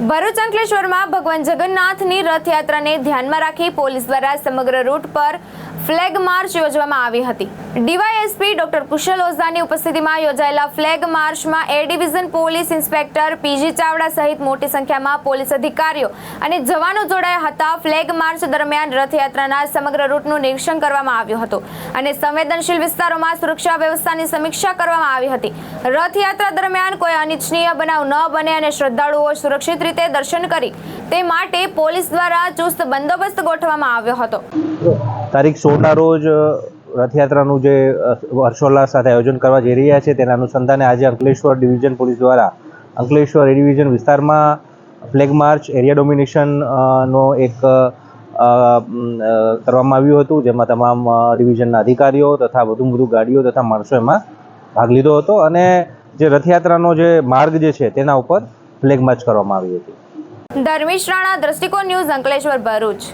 ભરૂચ અંકલેશ્વરમાં ભગવાન જગન્નાથની રથયાત્રાને ધ્યાનમાં રાખી પોલીસ દ્વારા સમગ્ર રૂટ પર ફ્લેગ માર્ચ યોજવામાં આવી હતી। ડીવાયએસપી ડોક્ટર કુશલ ઓઝાની ઉપસ્થિતિમાં યોજાયેલા ફ્લેગ માર્ચમાં એ division police inspector PG Chavda સહિત મોટી સંખ્યામાં પોલીસ અધિકારીઓ અને જવાનો જોડાયા હતા। ફ્લેગ માર્ચ દરમિયાન રથયાત્રાના સમગ્ર રૂટનું નિરીક્ષણ કરવામાં આવ્યું હતું અને સંવેદનશીલ વિસ્તારોમાં સુરક્ષા વ્યવસ્થાની સમીક્ષા કરવામાં આવી હતી। રથયાત્રા દરમિયાન કોઈ અનિચ્છનીય બનાવ ન બને અને શ્રદ્ધાળુઓ સુરક્ષિત રીતે દર્શન કરી તે માટે પોલીસ દ્વારા ચુસ્ત બંદોબસ્ત ગોઠવવામાં આવ્યો હતો। તારીખ 16ના રોજ રથયાત્રાનું જે હર્ષોલ્લાસ સાથે આયોજન કરવા જઈ રહ્યા છે તેના અનુસંધાને આજે અંકલેશ્વર ડિવિઝન પોલીસ દ્વારા અંકલેશ્વર એ ડિવિઝન વિસ્તારમાં ફ્લેગ માર્ચ એરિયા ડોમિનેશન નો એક કરવામાં આવ્યું હતું, જેમાં તમામ ડિવિઝનના અધિકારીઓ તથા વધુ ગાડીઓ તથા માણસો એમાં ભાગ લીધો હતો અને જે રથયાત્રાનો જે માર્ગ જે છે તેના ઉપર ફ્લેગ માર્ચ કરવામાં આવી હતી। ધર્મેશ રાણા, દ્રષ્ટિકોણ ન્યૂઝ, અંકલેશ્વર, ભરૂચ।